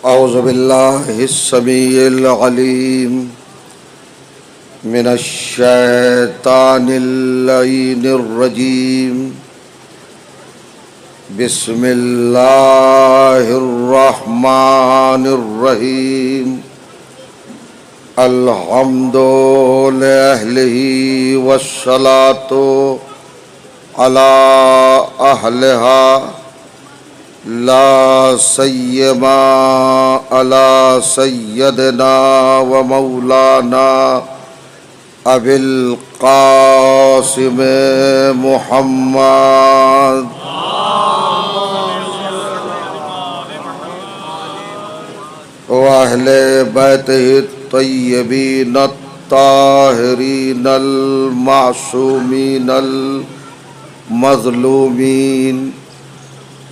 اعوذ باللہ السمیع العلیم من الشیطان اللعین الرجیم بسم اللہ الرحمن الرحیم الحمد لأہلہ والصلاة علی اہلہا لا سیما علی سیدنا و مولانا ابی القاسم محمد و اہل بیتہ الطیبین الطاہرین المعصومین المظلومین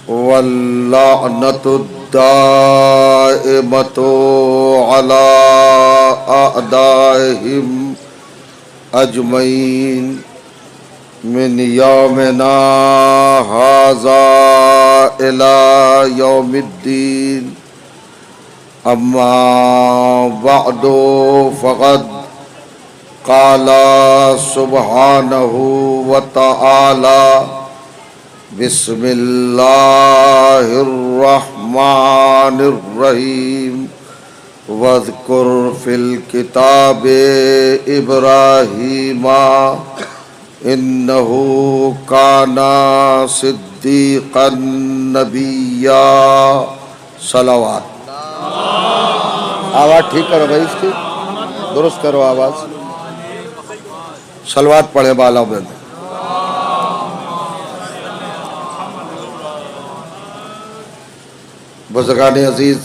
واللعنۃ الدائمۃ علی اعدائہم اجمعین من یومنا ھذا الی یوم الدین اما بعد فقد قال سبحانہ وتعالی بسم اللہ الرحمن الرحیم واذکر فی الکتاب ابراہیم انہ کان صدیقا نبیا صلوات۔ آواز ٹھیک کرو بھائی، اس کی درست کرو آواز، صلوات پڑھے بالا میں۔ بزرگان عزیز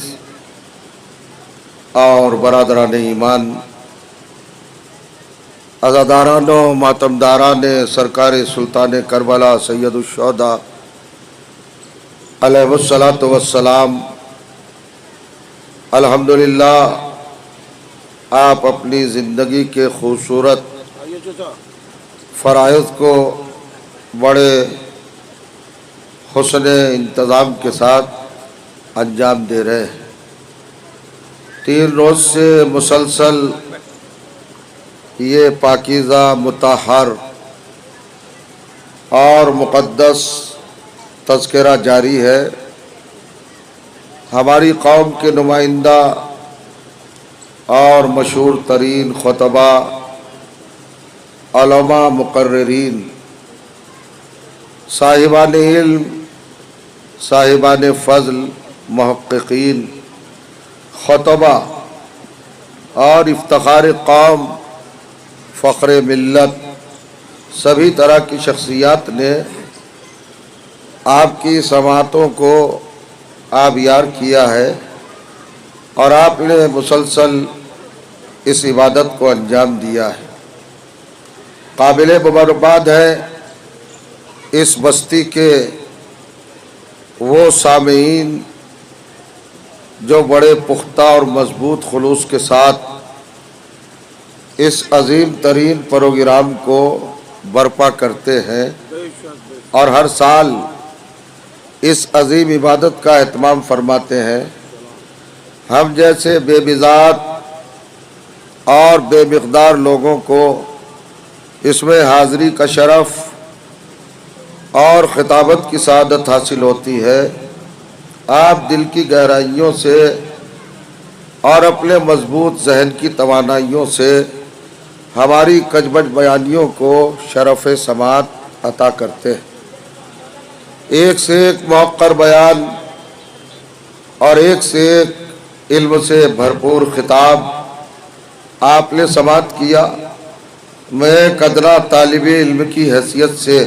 اور برادران ایمان، عزاداران و ماتمداران سرکار سلطان کربلا سید الشہداء علیہ الصلاۃ والسلام، الحمدللہ آپ اپنی زندگی کے خوبصورت فرائض کو بڑے حسن انتظام کے ساتھ انجام دے رہے ہیں۔ 3 روز سے مسلسل یہ پاکیزہ، مطہر اور مقدس تذکرہ جاری ہے۔ ہماری قوم کے نمائندہ اور مشہور ترین خطبہ، علماء، مقررین، صاحبان علم، صاحبان فضل، محققین، خطبہ اور افتخار قوم، فخر ملت، سبھی طرح کی شخصیات نے آپ کی سماعتوں کو آبیار کیا ہے اور آپ نے مسلسل اس عبادت کو انجام دیا ہے۔ قابل مبارکباد ہے اس بستی کے وہ سامعین جو بڑے پختہ اور مضبوط خلوص کے ساتھ اس عظیم ترین پروگرام کو برپا کرتے ہیں اور ہر سال اس عظیم عبادت کا اہتمام فرماتے ہیں۔ ہم جیسے بے بذات اور بے مقدار لوگوں کو اس میں حاضری کا شرف اور خطابت کی سعادت حاصل ہوتی ہے۔ آپ دل کی گہرائیوں سے اور اپنے مضبوط ذہن کی توانائیوں سے ہماری کجبج بیانیوں کو شرف سماعت عطا کرتے ہیں۔ ایک سے ایک موقر بیان اور ایک سے ایک علم سے بھرپور خطاب آپ نے سماعت کیا۔ میں قدرہ طالب علم کی حیثیت سے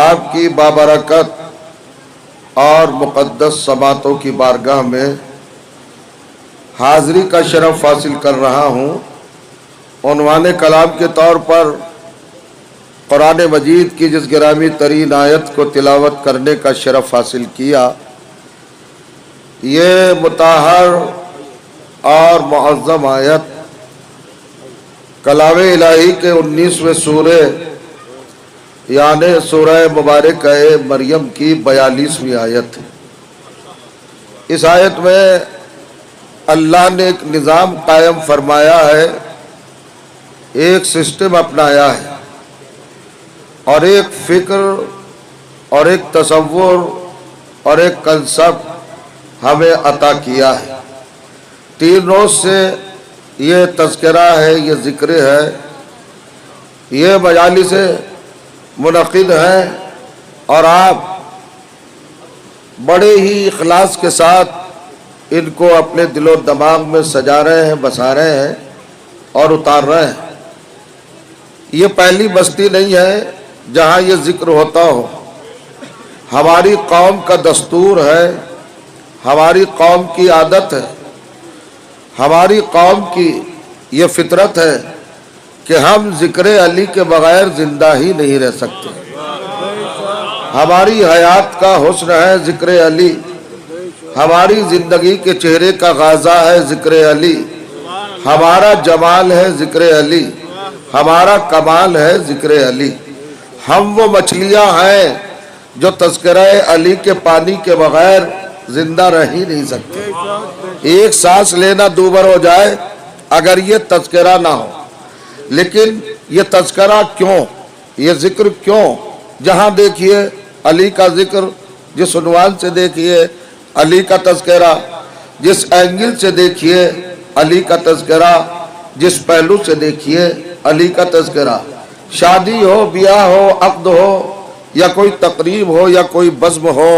آپ کی بابرکت اور مقدس سماعتوں کی بارگاہ میں حاضری کا شرف حاصل کر رہا ہوں۔ عنوان کلام کے طور پر قرآن مجید کی جس گرامی ترین آیت کو تلاوت کرنے کا شرف حاصل کیا، یہ مطہر اور معظم آیت کلام الہی کے 19ویں سورہ یعنی سورہ مبارکہ مریم کی 42ویں آیت ہے۔ اس آیت میں اللہ نے ایک نظام قائم فرمایا ہے، ایک سسٹم اپنایا ہے، اور ایک فکر اور ایک تصور اور ایک کنسپٹ ہمیں عطا کیا ہے۔ 3 روز سے یہ تذکرہ ہے، یہ ذکر ہے، یہ مجالس منعقد ہیں، اور آپ بڑے ہی اخلاص کے ساتھ ان کو اپنے دل و دماغ میں سجا رہے ہیں، بسا رہے ہیں اور اتار رہے ہیں۔ یہ پہلی بستی نہیں ہے جہاں یہ ذکر ہوتا ہو۔ ہماری قوم کا دستور ہے، ہماری قوم کی عادت ہے، ہماری قوم کی یہ فطرت ہے کہ ہم ذکر علی کے بغیر زندہ ہی نہیں رہ سکتے۔ ہماری حیات کا حسن ہے ذکر علی، ہماری زندگی کے چہرے کا غازہ ہے ذکر علی، ہمارا جمال ہے ذکر علی، ہمارا کمال ہے ذکر علی۔ ہم وہ مچھلیاں ہیں جو تذکرہ علی کے پانی کے بغیر زندہ رہ ہی نہیں سکتے۔ ایک سانس لینا دوبر ہو جائے اگر یہ تذکرہ نہ ہو۔ لیکن یہ تذکرہ کیوں، یہ ذکر کیوں؟ جہاں دیکھیے علی کا ذکر، جس عنوان سے دیکھیے علی کا تذکرہ، جس اینگل سے دیکھیے علی کا تذکرہ، جس پہلو سے دیکھیے علی کا تذکرہ۔ شادی ہو، بیاہ ہو، عقد ہو، یا کوئی تقریب ہو، یا کوئی بزم ہو،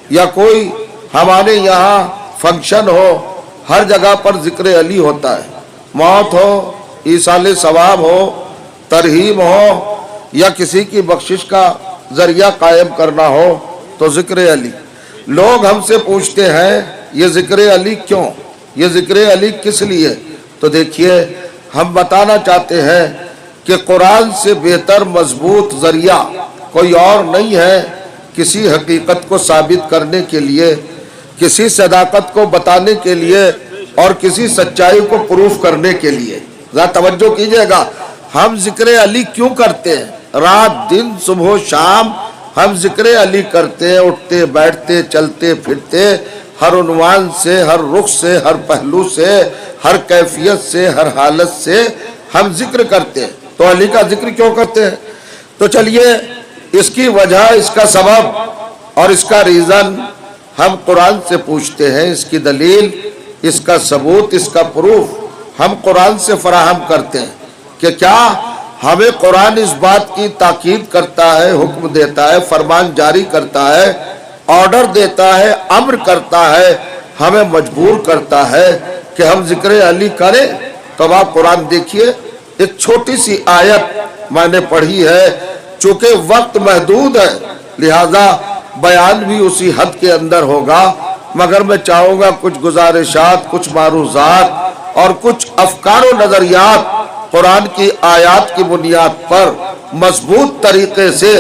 یا کوئی ہمارے یہاں فنکشن ہو، ہر جگہ پر ذکر علی ہوتا ہے۔ موت ہو، ایصال ثواب ہو، ترحیم ہو، یا کسی کی بخشش کا ذریعہ قائم کرنا ہو تو ذکر علی۔ لوگ ہم سے پوچھتے ہیں یہ ذکر علی کیوں، یہ ذکر علی کس لیے؟ تو دیکھیے ہم بتانا چاہتے ہیں کہ قرآن سے بہتر مضبوط ذریعہ کوئی اور نہیں ہے کسی حقیقت کو ثابت کرنے کے لیے، کسی صداقت کو بتانے کے لیے، اور کسی سچائی کو پروف کرنے کے لیے۔ ذرا توجہ کیجئے گا، ہم ذکر علی کیوں کرتے ہیں؟ رات دن صبح و شام ہم ذکر علی کرتے ہیں، اٹھتے بیٹھتے چلتے پھرتے، ہر عنوان سے، ہر رخ سے، ہر پہلو سے، ہر کیفیت سے، ہر حالت سے ہم ذکر کرتے ہیں۔ تو علی کا ذکر کیوں کرتے ہیں؟ تو چلیے اس کی وجہ، اس کا سبب اور اس کا ریزن ہم قرآن سے پوچھتے ہیں۔ اس کی دلیل، اس کا ثبوت، اس کا پروف ہم قرآن سے فراہم کرتے ہیں کہ کیا ہمیں قرآن اس بات کی تاکید کرتا ہے، حکم دیتا ہے، فرمان جاری کرتا ہے، آرڈر دیتا ہے، امر کرتا ہے، ہمیں مجبور کرتا ہے کہ ہم ذکر علی کریں۔ تو آپ قرآن دیکھیے، ایک چھوٹی سی آیت میں نے پڑھی ہے، چونکہ وقت محدود ہے لہذا بیان بھی اسی حد کے اندر ہوگا، مگر میں چاہوں گا کچھ گزارشات، کچھ معروضات اور کچھ افکار و نظریات قرآن کی آیات کی بنیاد پر مضبوط طریقے سے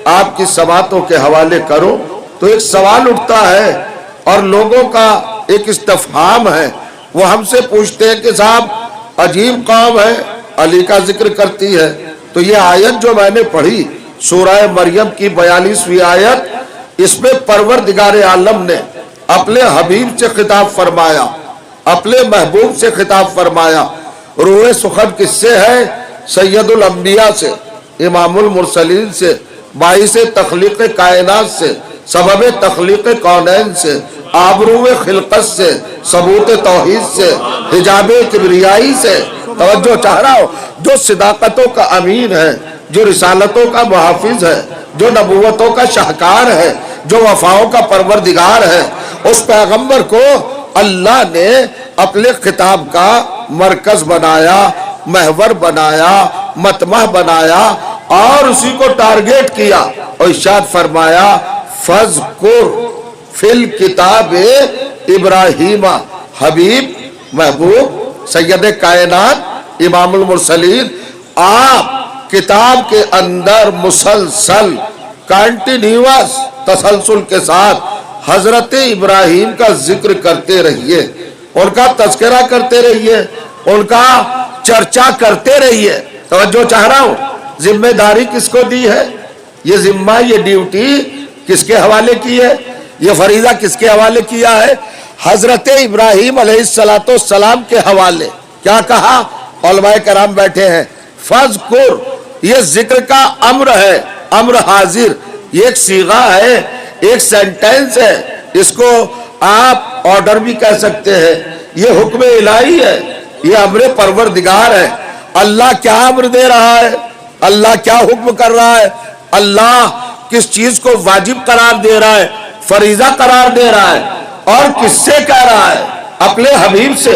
آپ کی سماعتوں کے حوالے کروں۔ تو ایک سوال اٹھتا ہے اور لوگوں کا ایک استفہام ہے، وہ ہم سے پوچھتے ہیں کہ صاحب عجیب قوم ہے، علی کا ذکر کرتی ہے۔ تو یہ آیت جو میں نے پڑھی سورہ مریم کی 42ویں آیت، اس میں پروردگار عالم نے اپنے حبیب سے خطاب فرمایا، اپنے محبوب سے خطاب فرمایا۔ روح سخن کس سے ہے؟ سید الانبیاء سے، امام المرسلین سے، باعث تخلیق کائنات سے، سبب تخلیق کونین سے، آبرو خلقت سے، ثبوت توحید سے، حجاب کبریائی سے۔ توجہ چاہ رہا ہو، جو صداقتوں کا امین ہے، جو رسالتوں کا محافظ ہے، جو نبوتوں کا شاہکار ہے، جو وفاؤں کا پروردگار ہے، اس پیغمبر کو اللہ نے اپنے خطاب کا مرکز بنایا، محور بنایا، مطمع بنایا، اور اسی کو ٹارگیٹ کیا اور ارشاد فرمایا فَذْكُرْ فِي الْكِتَابِ ابراہیم۔ حبیب، محبوب، سید کائنات، امام المرسلین، آپ کتاب کے اندر مسلسل کنٹینیوس تسلسل کے ساتھ حضرت ابراہیم کا ذکر کرتے رہیے، ان کا تذکرہ کرتے رہیے، ان کا چرچا کرتے رہیے۔ توجہ چاہ رہا ہوں، ذمہ داری کس کو دی ہے؟ یہ ذمہ، یہ ڈیوٹی کس کے حوالے کی ہے؟ یہ فریضہ کس کے حوالے کیا ہے؟ حضرت ابراہیم علیہ السلام کے حوالے. کیا کہا؟ علماء کرام بیٹھے ہیں. فذکر، یہ ذکر کا امر ہے، امر حاضر. یہ ایک صیغہ ہے، ایک سینٹینس ہے. اس کو آپ آرڈر بھی کہہ سکتے ہیں. یہ حکم الہی ہے، یہ امر پروردگار ہے. اللہ کیا امر دے رہا ہے؟ اللہ کیا حکم کر رہا ہے؟ اللہ کس چیز کو واجب قرار دے رہا ہے، فریضہ قرار دے رہا ہے، اور کس سے کہہ رہا ہے؟ اپنے حبیب سے،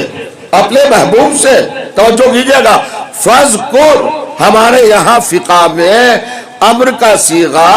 اپنے محبوب سے. توجہ کیجئے گا. فذکر، ہمارے یہاں فقہ میں امر کا صیغہ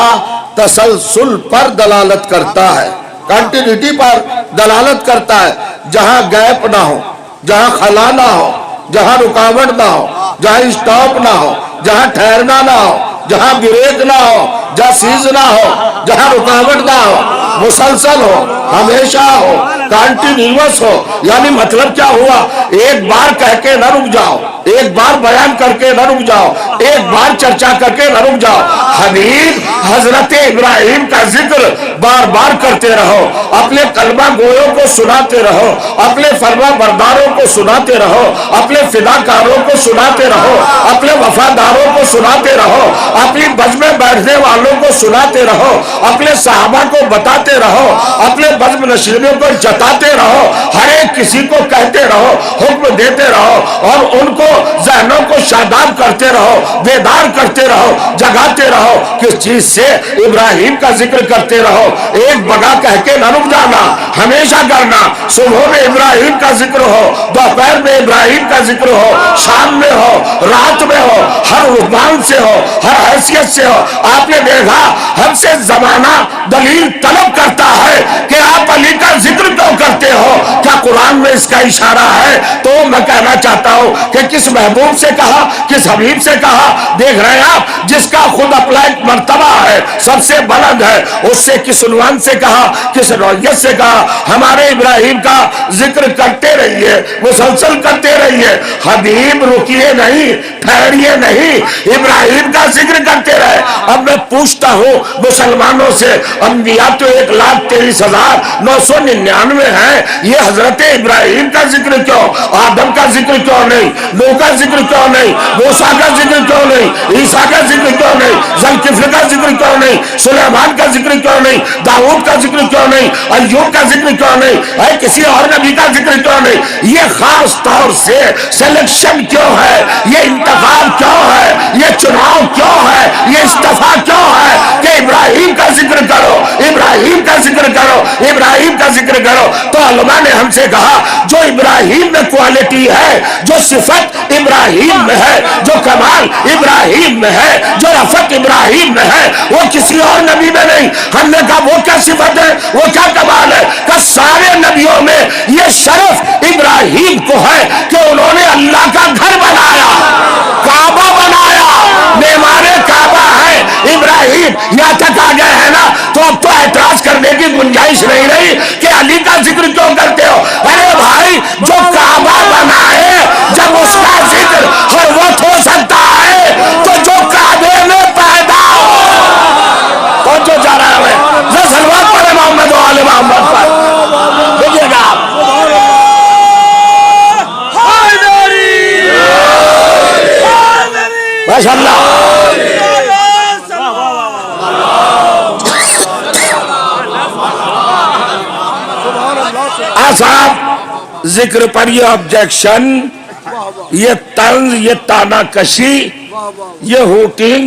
تسلسل پر دلالت کرتا ہے، کنٹینیوٹی پر دلالت کرتا ہے. جہاں گیپ نہ ہو، جہاں خلا نہ ہو، جہاں رکاوٹ نہ ہو، جہاں اسٹاپ نہ ہو، جہاں ٹھہرنا نہ ہو، جہاں بریک نہ ہو، جہاں سیز نہ ہو، جہاں رکاوٹ نہ ہو، مسلسل ہو، ہمیشہ ہو، کنٹینیوس ہو. یعنی مطلب کیا ہوا؟ ایک بار کہہ کے نہ رک جاؤ، ایک بار بیان کر کے نہ رک جاؤ، ایک بار چرچا کر کے نہ رک جاؤ. حبیب حضرت ابراہیم کا ذکر بار بار کرتے رہو، اپنے کلمہ گویوں کو سناتے رہو، اپنے فرما برداروں کو سناتے رہو، اپنے فداکاروں کو سناتے رہو، اپنے وفاداروں کو سناتے رہو، اپنی بزم میں بیٹھنے والوں کو سناتے رہو، اپنے صحابہ کو بتاتے رہو، اپنے بزم نشینوں کو جتاتے رہو. ہر ایک کسی کو کہتے رہو، حکم دیتے رہو، اور ان کو ذہنوں کو شاداب کرتے رہو، بیدار کرتے رہو، جگاتے رہو. کس چیز سے؟ ابراہیم کا ذکر کرتے رہو. ایک بگا کہہ کے نہ رک جانا، ہمیشہ کرنا. صبح میں ابراہیم کا ذکر ہو، دوپہر میں ابراہیم کا ذکر ہو، شام میں ہو، رات میں ہو، ہر رحمان سے ہو، ہر حیثیت سے ہو. آپ نے دیکھا ہم سے زمانہ دلیل طلب کرتا ہے کہ آپ علی کا ذکر کیوں کرتے ہو؟ کیا قرآن میں اس کا اشارہ ہے؟ تو میں کہنا چاہتا ہوں کہ کس محبوب سے کہا، کس حبیب سے کہا؟ دیکھ رہے ہیں آپ، جس کا خود اپنا ایک مرتبہ ہے، سب سے بلند ہے، اس سے کس عنوان سے کہا، کس نوعیت سے کہا؟ ہمارے ابراہیم کا ذکر کرتے رہیے، مسلسل کرتے رہیے. حبیب رکیے نہیں، ٹھہریے نہیں، ابراہیم کا ذکر کرتے رہے. اب میں پوچھتا ہوں مسلمانوں سے، انبیاء تو 1,23,999 ہیں، یہ حضرت ابراہیم کا ذکر کیوں؟ آدم کا ذکر کیوں نہیں؟ نوح کا ذکر کیوں نہیں؟ موسیٰ کا ذکر کیوں نہیں؟ عیسیٰ کا ذکر کیوں نہیں؟ ذوالکفل کا ذکر کیوں نہیں؟ سلیمان کا ذکر کیوں نہیں؟ داؤد کا ذکر کیوں نہیں؟ ایوب کا ذکر کیوں نہیں؟ کسی اور نبی کا ذکر کیوں نہیں؟ یہ خاص طور سے سلیکشن کیوں ہے؟ یہ انتخاب کیوں ہے؟ یہ چناؤ کیوں ہے؟ یہ استفاع کیوں ہے کہ ابراہیم کا ذکر کرو، ابراہیم کا ذکر کرو، ابراہیم کا ذکر کرو؟ تو علماء نے ہم سے کہا جو ابراہیم میں کوالٹی ہے، جو صفت ابراہیم میں ہے، جو کمال ابراہیم میں ہے، جو رفعت ابراہیم میں ہے، وہ کسی اور نبی میں نہیں. ہم نے کہا وہ کیا صفت ہے، وہ کیا کمال ہے؟ کہ سارے نبیوں میں یہ شرف ابراہیم کو ہے کہ انہوں نے اللہ کا گھر بنایا، کعبہ بنایا. معمار کعبہ ہے ابراہیم. یہاں تک آ گئے ہیں نا، تو اب تو اعتراض کرنے کی گنجائش نہیں رہی کہ علی کا ذکر کیوں کرتے ہو. ارے بھائی، جو کعبہ بنائے جب اس کا ذکر ہر وقت ہو سکتا ہے تو جو کعبے میں پیدا ہو تو جو جا رہا ہے سلوات پڑھے محمد و آل محمد پر. دیکھیے گا آپ، ماشاء اللہ. صاحب ذکر پر یہ آبجیکشن، یہ طنز، یہ تانا کشی، یہ ہوٹنگ،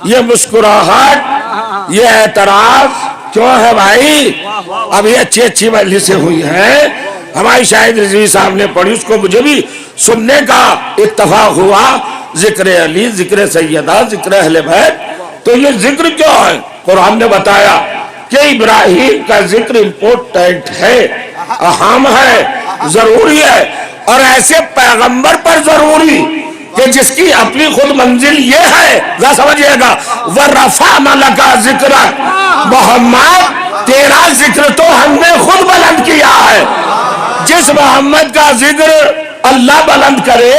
یہ مسکراہٹ، یہ اعتراض کیوں ہے بھائی؟ اب یہ اچھی اچھی مجلسیں ہوئی ہیں، ہماری شاہد رضوی صاحب نے پڑھی، اس کو مجھے بھی سننے کا اتفاق ہوا. ذکر علی، ذکر سیدہ، ذکر اہل بیت. تو یہ ذکر کیوں ہے؟ قرآن نے بتایا کہ ابراہیم کا ذکر امپورٹنٹ ہے، اہم ہے، ضروری ہے، اور ایسے پیغمبر پر ضروری کہ جس کی اپنی خود منزل یہ ہے. ذرا سمجھئے گا، وَرَفَعْنَا لَكَ ذِكْرَكَ، محمد تیرا ذکر تو ہم نے خود بلند کیا ہے. جس محمد کا ذکر اللہ بلند کرے،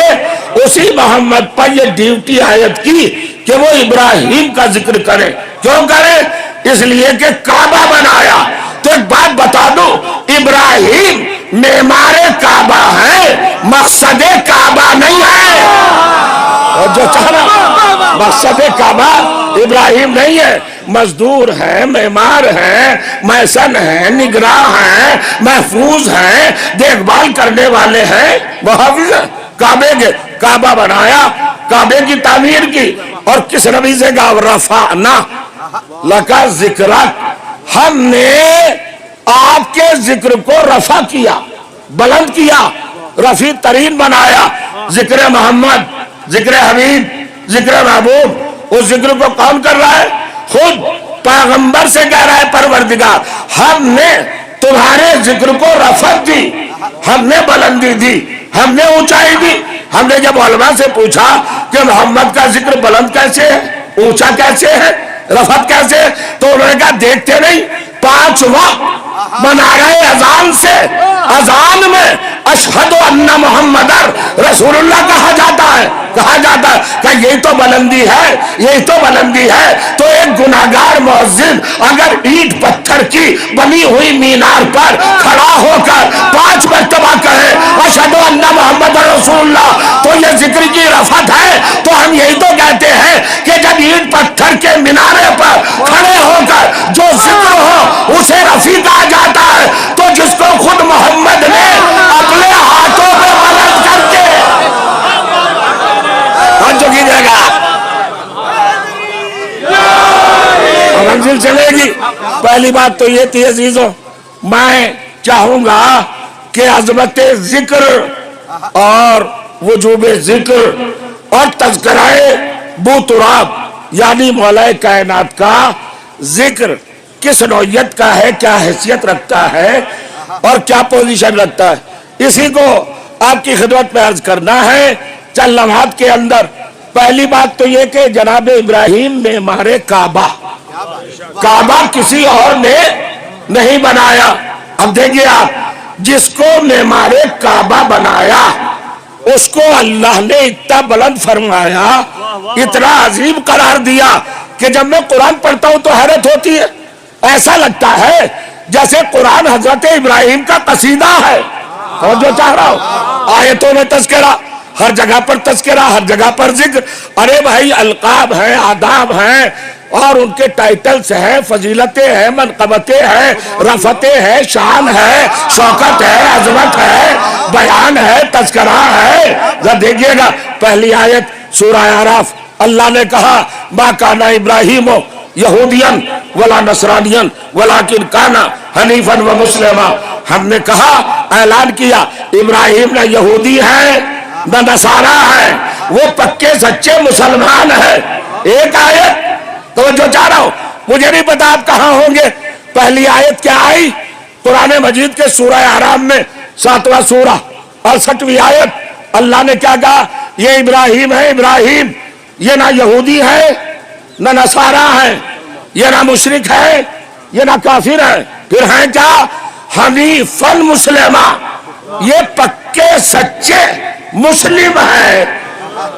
اسی محمد پر یہ ڈیوٹی عائد کی کہ وہ ابراہیم کا ذکر کرے. کیوں کرے؟ اس لیے کہ کعبہ بنایا. تو تو ایک بات بتا دو، ابراہیم معمار کعبہ ہے، مقصد کعبہ نہیں ہے۔ اور جو چاہنا مقصد کعبہ ابراہیم نہیں ہے، مزدور ہیں، معمار ہیں، میسن ہیں، نگراں ہیں، محفوظ ہیں، دیکھ بھال کرنے والے ہیں، محافظ ہیں۔ کعبے کے کعبہ بنایا، کعبے کی تعمیر کی، اور کس نبی سے کہا رفعنا لک ذکرک، ہم نے آپ کے ذکر کو رفع کیا، بلند کیا، رفیع ترین بنایا۔ ذکر محمد، ذکر حبیب، ذکر محبوب، اس ذکر کو کون کر رہا ہے؟ خود پیغمبر سے کہہ رہا ہے پروردگار ہم نے تمہارے ذکر کو رفعت دی، ہم نے بلندی دی، ہم نے اونچائی دی۔ ہم نے جب علماء سے پوچھا کہ محمد کا ذکر بلند کیسے ہے، اونچا کیسے ہے، رفعت کیسے ہے، تو انہوں نے کہا دیکھتے نہیں 5 وقت منارہ اذان سے اذان میں اشہد ان محمد رسول اللہ کہا جاتا ہے، کہا جاتا ہے کہ یہی تو بلندی ہے، یہی تو بلندی ہے۔ تو ایک گناہگار مؤذن اگر اینٹ پتھر کی بنی ہوئی مینار پر کھڑا ہو کر 5 مرتبہ کہے اشہد ان محمد رسول اللہ، تو یہ ذکر کی رفعت ہے۔ تو ہم یہی تو کہتے ہیں کہ جب اینٹ پتھر کے مینارے پر کھڑے ہو کر جو ذکر ہو اسے رفیع کہا جاتا ہے، تو جس کو خود محمد نے اپنے ہاتھوں پہ بلند کر کے جو کیجئے گا منزل چلے گی۔ پہلی بات تو یہ تھی عزیزوں، میں چاہوں گا کہ عظمت ذکر اور وجوب ذکر اور تذکرہ بو تراب یعنی مولا کائنات کا ذکر کس نوعیت کا ہے، کیا حیثیت رکھتا ہے اور کیا پوزیشن رکھتا ہے، اسی کو آپ کی خدمت میں عرض کرنا ہے چند لمحات کے اندر۔ پہلی بات تو یہ کہ جناب ابراہیم معمار کعبہ، کعبہ کسی اور نے نہیں بنایا۔ اب دیکھیے آپ، جس کو معمار کعبہ بنایا اس کو اللہ نے اتنا بلند فرمایا، اتنا عظیم قرار دیا کہ جب میں قرآن پڑھتا ہوں تو حیرت ہوتی ہے، ایسا لگتا ہے جیسے قرآن حضرت ابراہیم کا قصیدہ ہے۔ اور جو چاہ رہا ہوں آیتوں میں تذکرہ، ہر جگہ پر تذکرہ، ہر جگہ پر ذکر۔ ارے بھائی القاب ہیں، آداب ہیں، اور ان کے ٹائٹلز ہیں، فضیلتیں ہیں، منقبتیں ہیں، رفعتیں ہیں، شان ہے، شوکت ہے، عظمت ہے، بیان ہے، تذکرہ ہے۔ ذرا دیکھیے گا پہلی آیت سورہ اعراف، اللہ نے کہا ما کان ابراہیم یہودین ولا نصرانین ولیکن کان حنیفا و مسلما۔ ہم نے کہا، اعلان کیا، ابراہیم نہ یہودی ہے نہ نصارہ ہے، وہ پکے سچے مسلمان ہے۔ ایک آیت توجہ چاہ رہا ہوں، مجھے نہیں پتا آپ کہاں ہوں گے۔ پہلی آیت کیا آئی قرآن مجید کے سورہ اعراف میں، 7واں سورہ 68ویں آیت، اللہ نے کیا کہا؟ یہ ابراہیم ہے، ابراہیم یہ نہ یہودی ہے نہ نصارہ ہے، یہ نہ مشرک ہے، یہ نہ کافر ہے، پھر ہیں کیا؟ حنیفاً مسلمہ، یہ پکے سچے مسلم ہے،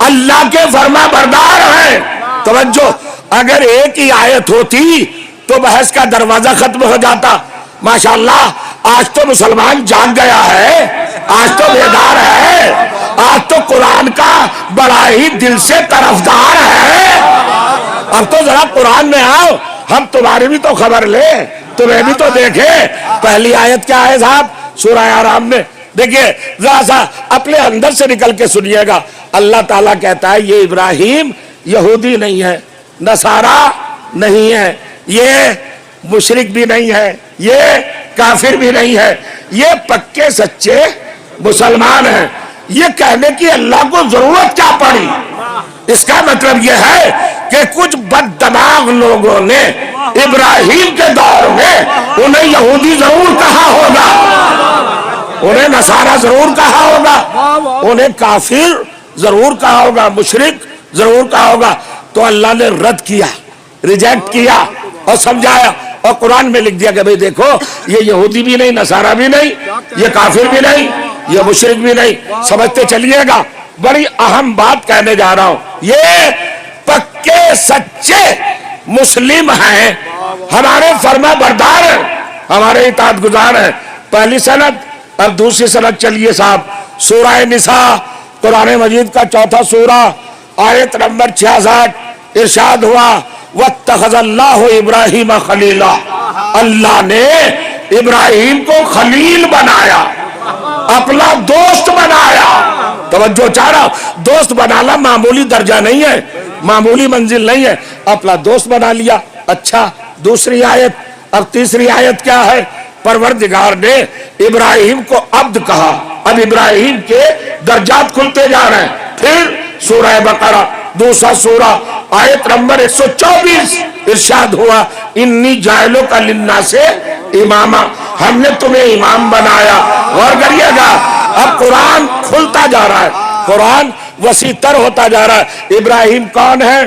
اللہ کے فرما بردار ہیں۔ توجہ، اگر ایک ہی آیت ہوتی تو بحث کا دروازہ ختم ہو جاتا۔ ماشاءاللہ آج تو مسلمان جان گیا ہے، آج تو بیدار ہے، آج تو قرآن کا بڑا ہی دل سے طرفدار ہے۔ اب تو ذرا قرآن میں آؤ، ہم تمہاری بھی تو خبر لیں، تمہیں بھی تو دیکھیں۔ پہلی آیت کیا ہے صاحب سورہ اعراف میں؟ دیکھیے ذرا سا اپنے اندر سے نکل کے سنیے گا۔ اللہ تعالیٰ کہتا ہے یہ ابراہیم یہودی نہیں ہے، نصارہ نہیں ہے، یہ مشرک بھی نہیں ہے، یہ کافر بھی نہیں ہے، یہ پکے سچے مسلمان ہیں۔ یہ کہنے کی اللہ کو ضرورت کیا پڑی؟ اس کا مطلب یہ ہے کہ کچھ بد دماغ لوگوں نے ابراہیم کے دور میں انہیں یہودی ضرور کہا ہوگا، انہیں نصارہ ضرور کہا ہوگا، انہیں کافر ضرور کہا ہوگا، مشرک ضرور کہا ہوگا۔ تو اللہ نے رد کیا، ریجیکٹ کیا اور سمجھایا، اور قرآن میں لکھ دیا کہ بھئی دیکھو یہ یہودی بھی نہیں، نصارہ بھی نہیں، یہ کافر بھی نہیں، یہ مشرک بھی نہیں۔ سمجھتے چلیے گا، بڑی اہم بات کہنے جا رہا ہوں، یہ پکے سچے مسلم ہیں، ہمارے فرما بردار ہیں۔ ہمارے اطاعت گزار ہیں. پہلی سند. اب دوسری سند چلیے صاحب. سورہ نساء قرآن مجید کا چوتھا سورہ آیت نمبر 66 ارشاد ہوا واتخذ اللہ ابراہیم خلیلا. اللہ نے ابراہیم کو خلیل بنایا, اپنا دوست بنایا. توجہ چاہ رہا, دوست بنانا معمولی درجہ نہیں ہے, معمولی منزل نہیں ہے, اپنا دوست بنا لیا. اچھا دوسری آیت. اب تیسری آیت کیا ہے؟ پروردگار نے ابراہیم کو عبد کہا. اب ابراہیم کے درجات کھلتے جا رہے ہیں. پھر سورہ بقرہ دوسرا سورہ آیت نمبر 124 ارشاد ہوا انی جاعلک للناس اماما. ہم نے تمہیں امام بنایا. غور کریے گا, اب قرآن کھلتا جا رہا ہے, قرآن وسیع تر ہوتا جا رہا ہے. ابراہیم کون ہے؟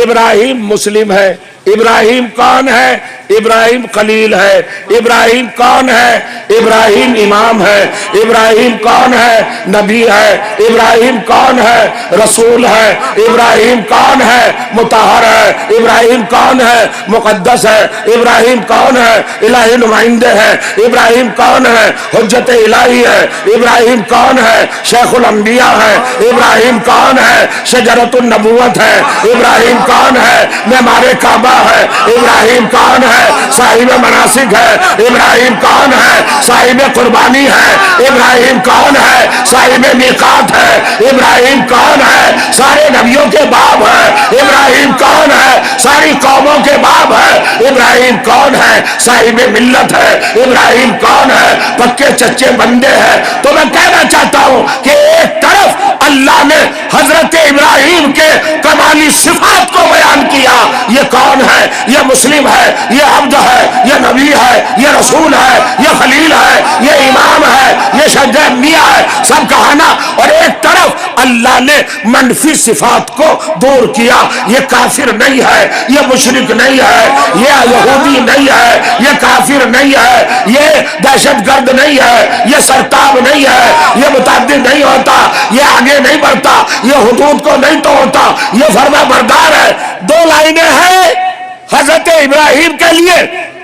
ابراہیم مسلم ہے. ابراہیم کون ہے؟ ابراہیم خلیل ہے. ابراہیم کون ہے؟ ابراہیم امام ہے. ابراہیم کون ہے؟ نبی ہے. ابراہیم کون ہے؟ رسول ہے. ابراہیم کون ہے؟ مطہر ہے. ابراہیم کون ہے؟ مقدس ہے. ابراہیم کون ہے؟ الہی نمائندے ہے. ابراہیم کون ہے؟ حجت الہی ہے. ابراہیم کون ہے؟ شیخ الانبیاء ہے. ابراہیم کون ہے؟ شجرۃ النبوت ہے. ابراہیم کون ہے؟ معمار کعبہ ہے. ابراہیم کون ہے؟ صاحب مناسک ہے. ابراہیم کون ہے؟ صاحب قربانی ہے. ابراہیم کون ہے؟ صاحب میقات ہے. ابراہیم کون ہے؟ سارے نبیوں کے باپ ہے. ابراہیم کون ہے؟ ساری قوموں کے باپ ہے. ابراہیم کون ہے؟ صاحب ملت ہے. ابراہیم کون ہے؟ پکے چچے بندے ہیں. تو میں کہنا چاہتا ہوں کہ ایک طرف اللہ نے حضرت ابراہیم کے کمالی صفات کو بیان کیا. یہ کون ہے؟ یہ مسلم ہے, یہ عبد ہے, یہ نبی ہے, یہ رسول ہے, یہ خلیل ہے, یہ امام ہے, یہ شجاع انبیاء ہے, سب کہانا. اور ایک طرف اللہ نے منفی صفات کو دور کیا. یہ کافر نہیں ہے, یہ مشرک نہیں ہے, یہ یہودی نہیں ہے, یہ کافر نہیں ہے, یہ دہشت گرد نہیں ہے, یہ سرتاب نہیں ہے, یہ متعدد نہیں ہوتا, یہ آگے نہیں بڑھتا, یہ حدود کو نہیں توڑتا, یہ فرما بردار ہے. دو لائنیں ہیں حضرت ابراہیم کے لیے,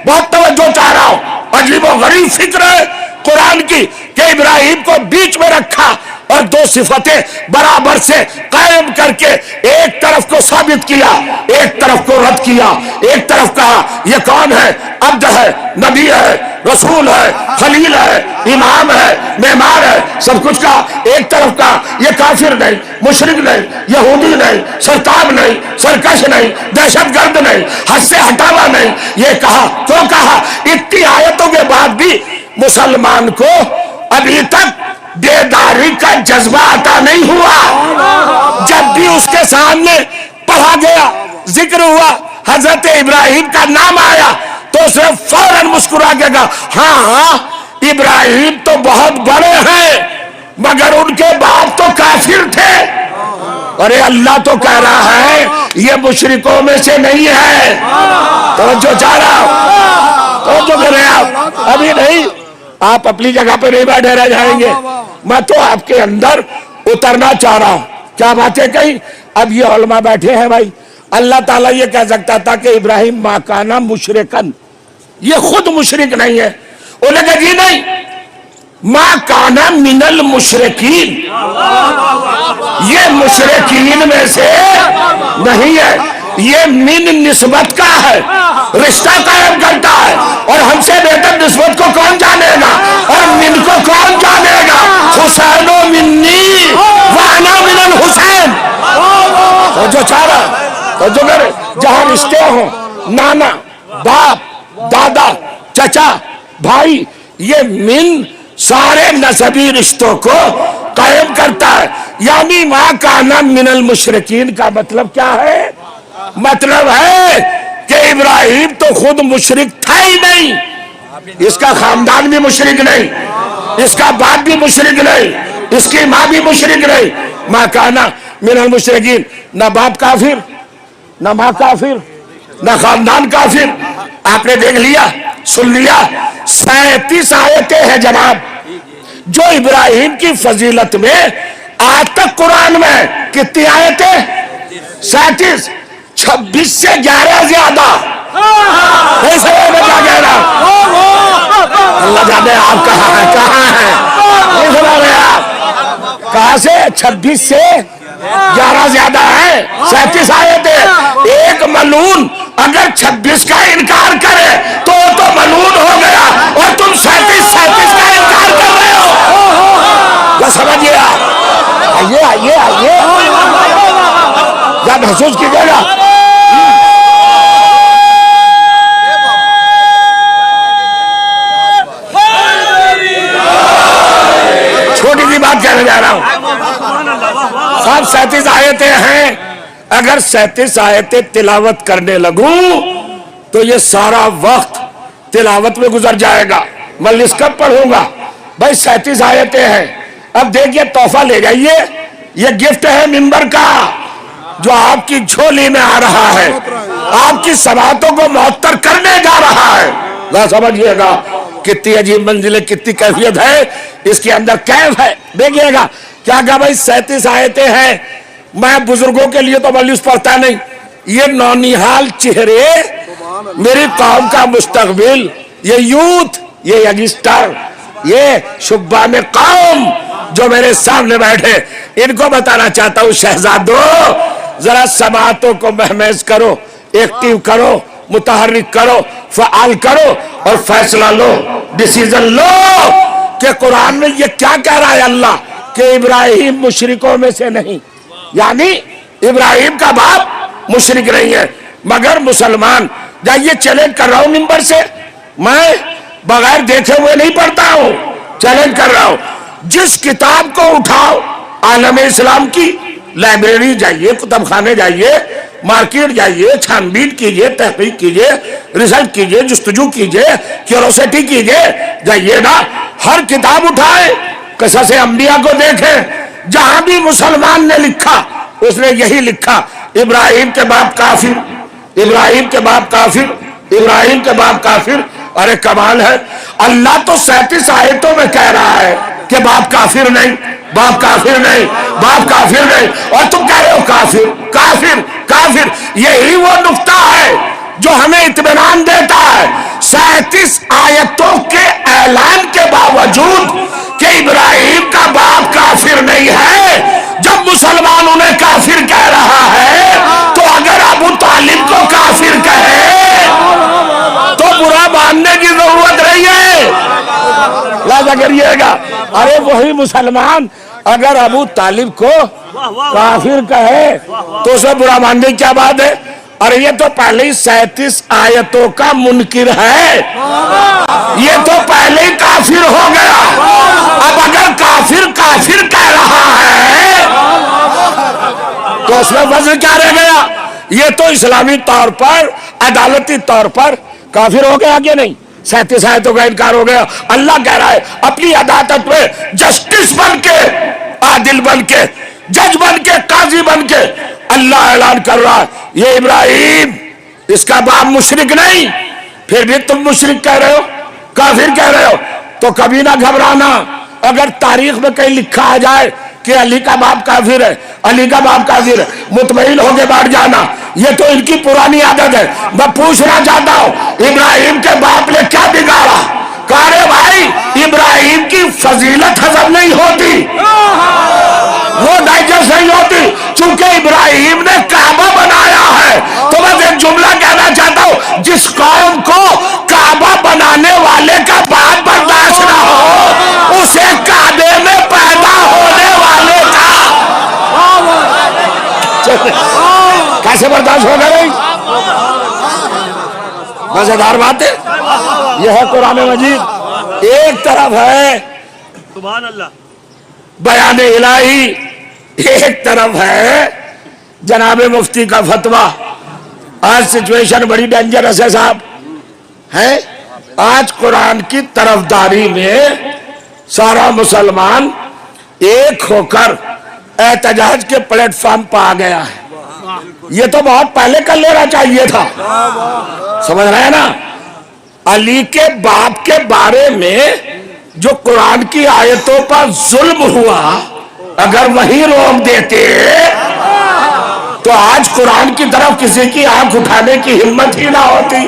بہت توجہ چاہ رہا ہوں. عجیب و غریب فکر ہے قرآن کی کہ ابراہیم کو بیچ میں رکھا اور دو صفتیں برابر سے قائم کر کے ایک طرف کو ثابت کیا, ایک طرف کو رد کیا. ایک طرف کہا یہ کون ہے؟ عبد ہے, نبی ہے, رسول ہے, خلیل ہے, امام ہے, معمار ہے, سب کچھ کہا. ایک طرف کہا یہ کافر نہیں, مشرک نہیں, یہودی نہیں, سرتاب نہیں, سرکش نہیں, دہشت گرد نہیں, حد سے ہٹاوا نہیں. یہ کہا. کیوں کہا؟ اتنی آیتوں کے بعد بھی مسلمان کو ابھی تک بیداری کا جذبہ عطا نہیں ہوا. جب بھی اس کے سامنے پڑھا گیا, ذکر ہوا, حضرت ابراہیم کا نام آیا تو اس نے فوراً مسکرا کے کہا ہاں ابراہیم تو بہت بڑے ہیں مگر ان کے باپ تو کافر تھے. ارے اللہ تو کہہ رہا ہے یہ مشرکوں میں سے نہیں ہے. توجہ چاہ رہا, توجہ کر رہے آپ, ابھی نہیں, آپ اپنی جگہ پہ نہیں بیٹھے رہ جائیں گے. میں تو آپ کے اندر اترنا چاہ رہا ہوں. کیا باتیں کہیں. اب یہ علماء بیٹھے ہیں بھائی, اللہ تعالیٰ یہ کہہ سکتا تھا کہ ابراہیم ما کانا مشرکن, یہ خود مشرک نہیں ہے. انہوں نے کہا جی نہیں, ما کانا من المشرکین, یہ مشرکین میں سے نہیں ہے. یہ من نسبت کا ہے, رشتہ قائم کرتا ہے. اور ہم سے بہتر نسبت کو کون جانے گا اور من کو کون جانے گا. حسین و منی وانا من الحسین. تو جو چاہ رہا تو جو کرے, جہاں رشتے ہوں, نانا, باپ, دادا, چچا, بھائی, یہ من سارے نسبی رشتوں کو قائم کرتا ہے. یعنی ما کانا من المشرکین کا مطلب کیا ہے؟ مطلب ہے کہ ابراہیم تو خود مشرک تھا ہی نہیں, اس کا خاندان بھی مشرک نہیں, اس کا باپ بھی مشرک نہیں, اس کی ماں بھی مشرک نہیں. ما کانا من المشرکین, نہ باپ کافر, نہ ماں کافر, نہ خاندان کافر. آپ نے دیکھ لیا, سن لیا, 37 آیتیں ہیں جناب جو ابراہیم کی فضیلت میں آج تک قرآن میں. کتنی آیتیں؟ 37. 26 سے 11 زیادہ. کیا کہہ رہا اللہ جانے آپ کہاں ہیں، کہاں ہیں؟ نہیں سنا رہے آپ؟ کہاں سے 26 سے 11 زیادہ ہے، 37 آیتیں۔ ایک ملعون اگر 26 کا انکار کرے تو ملعون ہو گیا، اور تم 37 کا انکار کر رہے ہو۔ کیا سمجھیے آپ؟ آئیے آئیے آئیے، جب محسوس کیجیے گا۔ چھوٹی سی بات کہنے جا رہا ہوں، سب 37 آیتیں ہیں، اگر 37 آیتیں تلاوت کرنے لگوں تو یہ سارا وقت تلاوت میں گزر جائے گا، میں لسٹ کب پڑھوں گا؟ بھائی 37 آیتیں ہیں۔ اب دیکھیے تحفہ لے جائیے، یہ گفٹ ہے منبر کا جو آپ کی جھولی میں آ رہا ہے، آپ کی سماعتوں کو معطر کرنے جا رہا ہے۔ ذرا سمجھیے گا کتنی عجیب منزل ہے، کتنی کیفیت ہے اس کے اندر، کیف ہے۔ دیکھیے گا کیا کہا بھائی 37 آیتیں ہیں، میں بزرگوں کے لیے تو مجلس پڑھتا نہیں، یہ نونیحال چہرے، میری قوم کا مستقبل، یہ یوتھ، یہ ینگسٹر، یہ شبان قوم جو میرے سامنے بیٹھے، ان کو بتانا چاہتا ہوں شہزادو، ذرا سماعتوں کو مہمیز کرو، ایکٹیو کرو، متحرک کرو، فعال کرو، اور فیصلہ لو، ڈیسیزن لو کہ قرآن میں یہ کیا کہہ رہا ہے اللہ، کہ ابراہیم مشرکوں میں سے نہیں، یعنی ابراہیم کا باپ مشرک نہیں ہے مگر مسلمان۔ جائیے چیلنج کر رہا ہوں منبر سے، میں بغیر دیکھے ہوئے نہیں پڑھتا ہوں، چیلنج کر رہا ہوں، جس کتاب کو اٹھاؤ، عالم اسلام کی لائبریری جائیے، کتب خانے جائیے، مارکیٹ جائیے، چھان بین کیجئے، تحقیق کیجئے، ریسرچ کیجئے، جستجو کیجئے، کیوروسٹی کیجئے، جائیے نا، ہر کتاب اٹھائے، قصص انبیاء کو دیکھیں، جہاں بھی مسلمان نے لکھا اس نے یہی لکھا، ابراہیم کے باپ کافر، ابراہیم کے باپ کافر، ابراہیم کے باپ کافر۔ ارے کمال ہے، اللہ تو 37 آیتوں میں کہہ رہا ہے کہ باپ کافر نہیں، باپ کافر نہیں، باپ کافر نہیں، اور تم کہہ رہے ہو کافر کافر کافر۔ یہی وہ نقطہ ہے جو ہمیں اطمینان دیتا ہے، 37 آیتوں کے اعلان کے باوجود کہ ابراہیم کا باپ کافر نہیں ہے، جب مسلمان انہیں کافر کہہ رہا ہے تو اگر ابو طالب کو کافر کہے تو برا ماننے کی ضرورت نہیں ہے، لہذا کریے گا۔ ارے وہی مسلمان اگر ابو طالب کو کافر کہے تو اسے برا ماننے کی کیا بات ہے؟ ارے یہ تو پہلے ہی 37 آیتوں کا منکر ہے، یہ تو پہلے ہی کافر ہو گیا، اب اگر کافر کافر کہہ رہا ہے تو اس میں وزن کیا رہ گیا؟ یہ تو اسلامی طور پر، عدالتی طور پر کافر ہو گیا کہ نہیں؟ 37 آیتوں کا انکار ہو گیا۔ اللہ کہہ رہا ہے اپنی عدالت میں جسٹس بن کے، عادل بن کے، جج بن کے، قاضی بن کے اللہ اعلان کر رہا ہے یہ ابراہیم اس کا باپ مشرک نہیں، پھر بھی تم مشرک کہہ رہے ہو، کافر کہہ رہے ہو، تو کبھی نہ گھبرانا اگر تاریخ میں کہیں لکھا آ جائے کہ علی کا باپ کافر ہے، علی کا باپ کافر ہے، مطمئن ہو کے بیٹھ جانا، یہ تو ان کی پرانی عادت ہے۔ میں پوچھنا چاہتا ہوں ابراہیم کے باپ نے کیا بگاڑا؟ کہا بھائی ابراہیم کی فضیلت ہضم نہیں ہوتی، وہ ڈائجسٹ نہیں ہوتی، چونکہ ابراہیم نے کعبہ بنایا ہے۔ تو بس ایک جملہ کہنا چاہتا ہوں، جس قوم کو کعبہ بنانے والے کا باپ برداشت نہ ہو، اسے کعبے میں پیدا ہونے والے کا کیسے برداشت ہوگا؟ نہیں مزیدار بات ہے، یہ ہے قرآن مجید، ایک طرف ہے سبحان اللہ بیان الہی، ایک طرف ہے جناب مفتی کا فتویٰ۔ آج سچویشن بڑی ڈینجرس ہے صاحب، ہے آج قرآن کی طرفداری میں سارا مسلمان ایک ہو کر احتجاج کے پلیٹ فارم پہ آ گیا ہے۔ یہ تو بہت پہلے کر لینا چاہیے تھا، سمجھ رہے ہیں نا؟ علی کے باپ کے بارے میں جو قرآن کی آیتوں پر ظلم ہوا، اگر وہی روک دیتے تو آج قرآن کی طرف کسی کی آنکھ اٹھانے کی ہمت ہی نہ ہوتی۔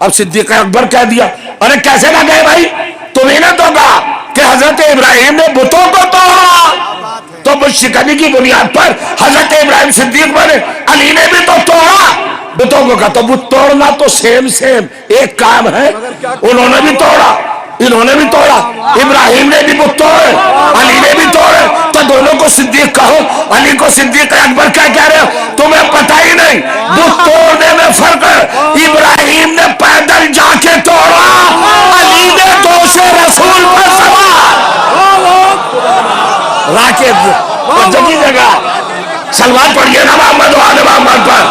اب صدیق اکبر کہہ دیا ارے کیسے نہ گئے بھائی, تمہیں نے تو کہا کہ حضرت ابراہیم نے بتوں کو توڑا, تو مشرکانی کی بنیاد پر حضرت ابراہیم صدیق بنے, علی نے بھی تو توڑا بتوں کو, کہا تو بت توڑنا تو سیم ایک کام ہے, انہوں نے بھی توڑا انہوں نے بھی توڑا, ابراہیم نے بھی بت توڑے علی نے بھی توڑے, تو دونوں کو صدیق کہو, علی کو صدیق اکبر کیا کہہ رہے ہو, تمہیں پتہ ہی نہیں بت توڑنے میں فرق ہے, ابراہیم نے پیدل جا کے توڑا, علی نے دوش رسول پر سوار راکب جگہ جگہ سلوات پڑھیے نا محمد و آل محمد پر,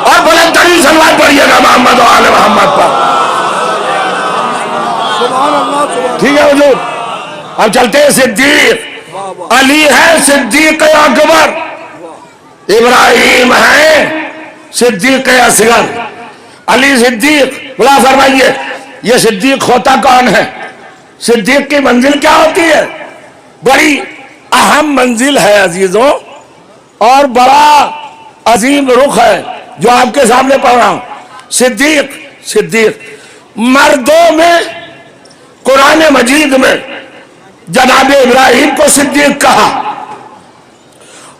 اور بلند ترین سلوات پڑھیے نا محمد و آل محمد پر. ٹھیک ہے حضور, اب چلتے ہیں صدیق. علی ہے صدیق اکبر, ابراہیم ہے صدیق اصغر. علی صدیق, بلا فرمائیے یہ صدیق ہوتا کون ہے, صدیق کی منزل کیا ہوتی ہے, بڑی اہم منزل ہے عزیزوں, اور بڑا عظیم رخ ہے جو آپ کے سامنے پڑھ رہا ہوں. صدیق مردوں میں قرآن مجید میں جناب ابراہیم کو صدیق کہا,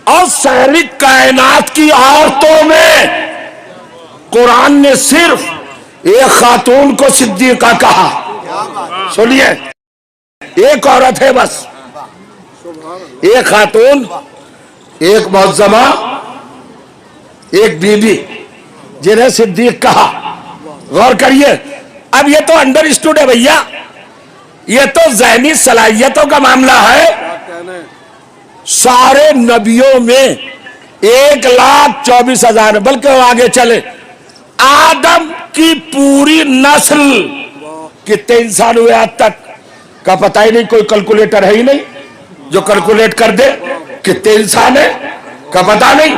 اور ساری کائنات کی عورتوں میں قرآن نے صرف ایک خاتون کو صدیقہ کہا. سنیے, ایک عورت ہے بس, ایک خاتون, ایک معظمہ, ایک بی بی, جنہیں صدیق کہا. غور کریے, اب یہ تو انڈر اسٹوڈ ہے بھیا, یہ تو ذہنی صلاحیتوں کا معاملہ ہے. سارے نبیوں میں 1,24,000, بلکہ وہ آگے چلے, آدم کی پوری نسل کتنے انسان ہوئے آج تک کا پتہ ہی نہیں, کوئی کیلکولیٹر ہے ہی نہیں جو کیلکولیٹ کر دے کتنے انسان ہیں کا پتہ نہیں.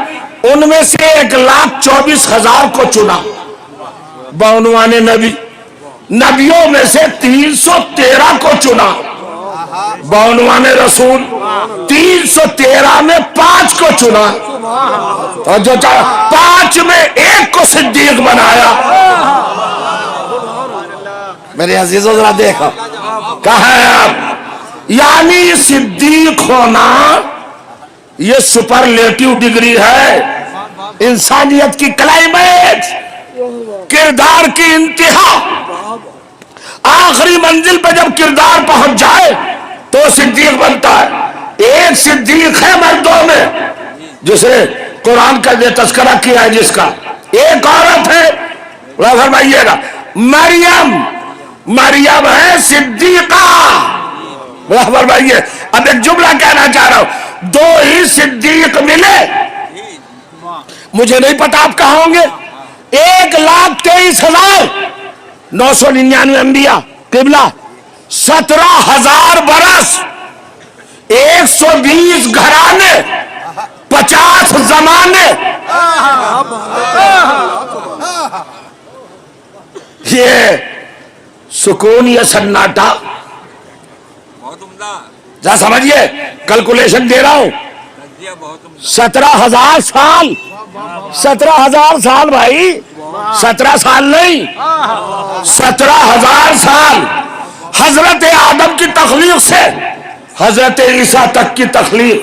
ان میں سے 1,24,000 کو چنا بعنوان نبی, نبیوں میں سے 313 کو چنا بعنوان رسول, 313 میں 5 کو چنا, اور جو 5 میں 1 کو صدیق بنایا. میرے عزیزوں ذرا دیکھو کہاں ہے آپ, یعنی صدیق ہونا یہ سپرلیٹیو ڈگری ہے, انسانیت کی کلائمیکس, کردار کی انتہا. آخری منزل پہ جب کردار پہنچ جائے تو صدیق بنتا ہے. ایک صدیق ہے مردوں میں جسے قرآن کا یہ تذکرہ کیا ہے, جس کا ایک عورت ہے, فرمائیے گا مریم ہے صدیقہ. فرمائیے, اب ایک جملہ کہنا چاہ رہا ہوں, 2 ہی صدیق ملے, مجھے نہیں پتا آپ کہاں ہوں گے. 1,23,999 انبیاء, قبلہ 17,000 برس, 120 گھرانے, 50 زمانے. یہ سکون, یہ سناٹا, ذرا سمجھیے, کیلکولیشن دے رہا ہوں, 17,000 سال, 17,000 سال بھائی, 17 سال نہیں, 17,000 سال. حضرت آدم کی تخلیق سے حضرت عیسیٰ تک کی تخلیق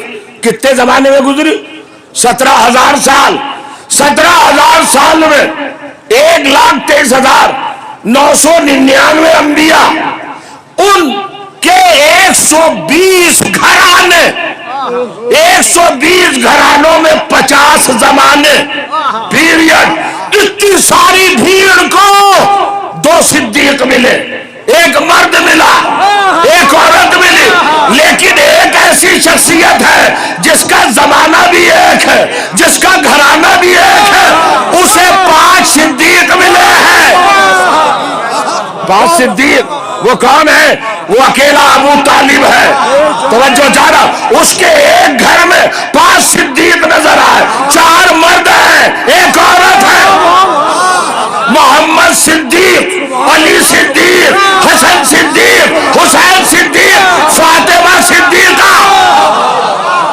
کتنے زمانے میں گزری, 17,000 سال. 17,000 سال میں 1,23,999 انبیاء, ان کے 120 گھرانے, 120 گھرانوں میں 50 زمانے, پیریڈ. اتنی ساری بھیڑ کو 2 صدیق ملے, ایک مرد ملا, ایک عورت ملی, لیکن ایک ایسی شخصیت ہے جس کا زمانہ بھی ایک ہے, جس کا گھرانہ بھی ایک ہے, اسے 5 صدیق ملے ہیں. 5 صدیق, وہ کون ہے, وہ اکیلا ابو طالب ہے. توجہ چاہا, اس کے ایک گھر میں 5 صدیق نظر آئے, 4 مرد ہیں, ایک عورت ہے. محمد صدیق, علی صدیق, حسن صدیق, حسین صدیق, فاطمہ صدیقہ.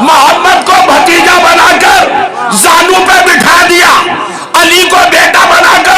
محمد کو بھتیجا بنا کر زانو پہ بٹھا دیا, علی کو بیٹا بنا کر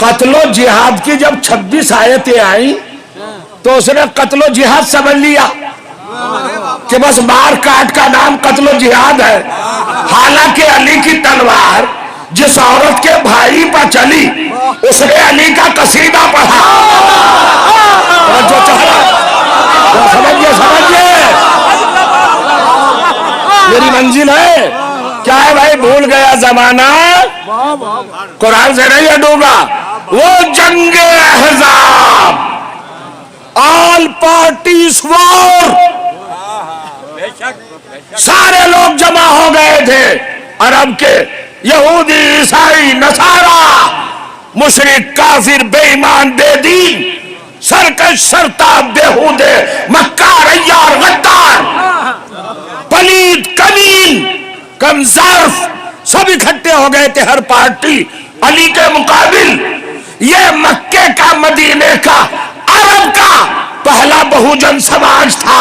قتل و جہاد کی جب 26 آیتیں آئیں تو اس نے قتل و جہاد سمجھ لیا کہ بس مار کاٹ کا نام قتل و جہاد ہے. حالانکہ علی کی تلوار جس عورت کے بھائی پر چلی اس نے علی کا قصیدہ پڑھا. سمجھئے میری منزل ہے. کیا ہے بھائی؟ بھول گیا زمانہ، قرآن سے نہیں ہٹوں گا. وہ جنگ احزاب، آل پارٹیز وار، سارے لوگ جمع ہو گئے تھے عرب کے، یہودی، عیسائی، نصارا، مشرک، کافر، بے ایمان، بے دین، سرکش، سرتاب، بیہودے، مکار، عیار، غدار، پلید، کمین، کمزرف، سب اکٹھے ہو گئے تھے. ہر پارٹی علی کے مقابل. یہ مکے کا، مدینے کا، عرب کا پہلا بہوجن سماج تھا.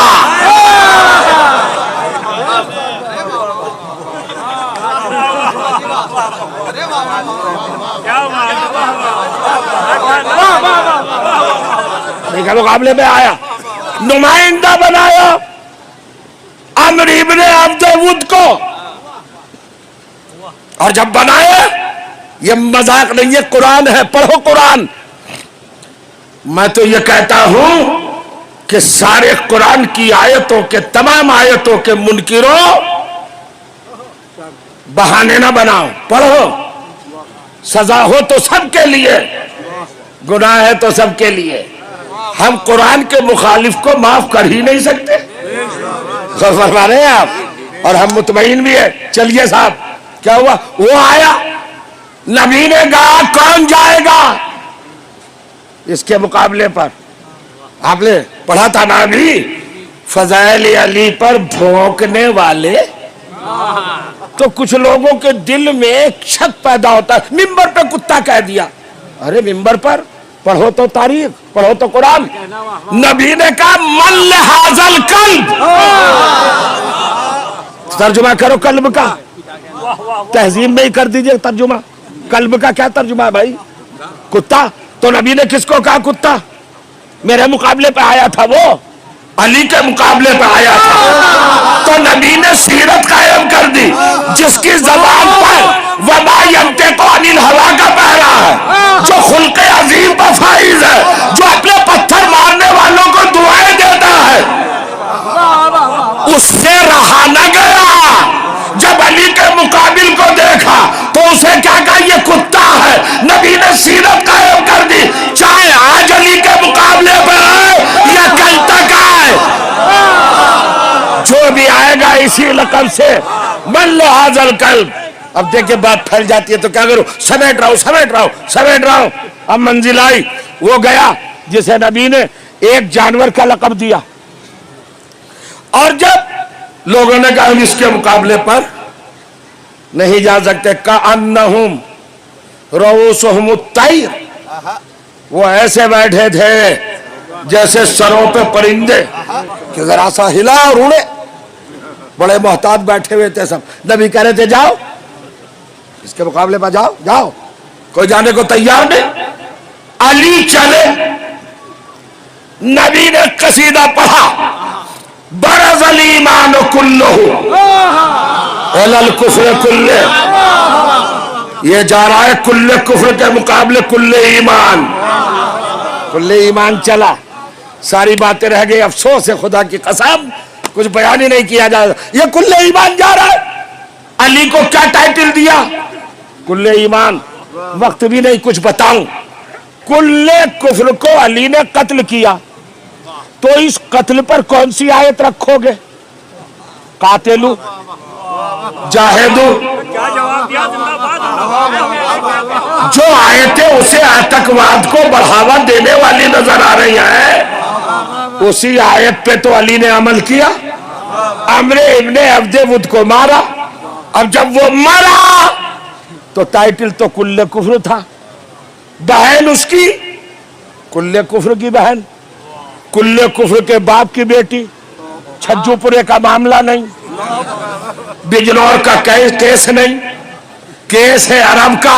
مقابلے میں آیا، نمائندہ بنایا عمرو ابن عبد ود کو. اور جب بنائے، یہ مذاق نہیں، یہ قرآن ہے، پڑھو قرآن. میں تو یہ کہتا ہوں کہ سارے قرآن کی آیتوں کے، تمام آیتوں کے منکروں بہانے نہ بناؤ، پڑھو. سزا ہو تو سب کے لیے، گناہ ہے تو سب کے لیے. ہم قرآن کے مخالف کو معاف کر ہی نہیں سکتے. فرما رہے ہیں آپ، اور ہم مطمئن بھی ہیں. چلیے صاحب، کیا ہوا؟ وہ آیا، نبی نے کہا کون جائے گا اس کے مقابلے پر؟ آپ نے پڑھا تھا نا ابھی، فضائل علی پر بھونکنے والے. تو کچھ لوگوں کے دل میں ایک شک پیدا ہوتا ہے، ممبر پہ کتا کہہ دیا. ارے ممبر پر پڑھو تو تاریخ، پڑھو تو قرآن. نبی نے کہا من لہذا القلب، ترجمہ کرو قلب کا. تہذیب میں ہی کر دیجئے ترجمہ. قلب کا کیا ترجمہ ہے بھائی؟ کتا. تو نبی نے کس کو کہا کتا؟ میرے مقابلے پہ آیا تھا، وہ علی کے مقابلے پہ آیا تھا. تو نبی نے سیرت قائم کر دی جس کی زبان پر وما ینطق عن الہویٰ کا پہرا ہے، جو خلق عظیم پر فائز ہے، جو اپنے پتھر مارنے والوں کو دعائیں دیتا ہے. اس سے رہا نہ گیا. جب علی کے مقابل کو دیکھا تو اسے کیا کہا؟ یہ کتا ہے. نبی نے سیرت قائم کر دی، چاہے آج علی کے مقابلے پہ آئے یا کل تک آئے، جو بھی آئے گا اسی لقب سے، من لہذا القلب. اب دیکھیں بات پھیل جاتی ہے تو کیا کروں؟ سمیٹ رہا ہوں. اب منزل آئی، وہ گیا جسے نبی نے ایک جانور کا لقب دیا. اور جب لوگوں نے کہا ہم اس کے مقابلے پر نہیں جا سکتے، کأنہم رؤوسہم الطیر، وہ ایسے بیٹھے تھے جیسے سروں پہ پرندے کہ ذرا سا ہلا اور اڑے. بڑے محتاط بیٹھے ہوئے تھے سب. نبی کہہ رہے تھے جاؤ اس کے مقابلے پر، جاؤ. کوئی جانے کو تیار نہیں. علی چلے. نبی نے قصیدہ پڑھا، برز الایمان کلہ الی الکفر کلہ. یہ جا رہا ہے کل کفر کے مقابلے کل ایمان. کل ایمان چلا، ساری باتیں رہ گئی. افسوس ہے خدا کی قسم، کچھ بیان ہی نہیں کیا جا رہا. یہ کل ایمان جا رہا ہے. علی کو کیا ٹائٹل دیا؟ کل ایمان. وقت بھی نہیں کچھ بتاؤں. کل کفر کو علی نے قتل کیا، تو اس قتل پر کون سی آیت رکھو گے؟ قاتلو، جاہدو. جو آیتیں اسے آتنکواد کو بڑھاوا دینے والی نظر آ رہی ہیں، اسی آیت پہ تو علی نے عمل کیا. عمرو ابن عبد ود کو مارا. اب جب وہ مرا تو ٹائٹل تو کل کفر تھا. بہن اس کی کل کفر کی بہن، کل کفر کے باپ کی بیٹی. چھجو پورے کا معاملہ نہیں، بجنور کا کیس نہیں، کیس ہے عرب کا.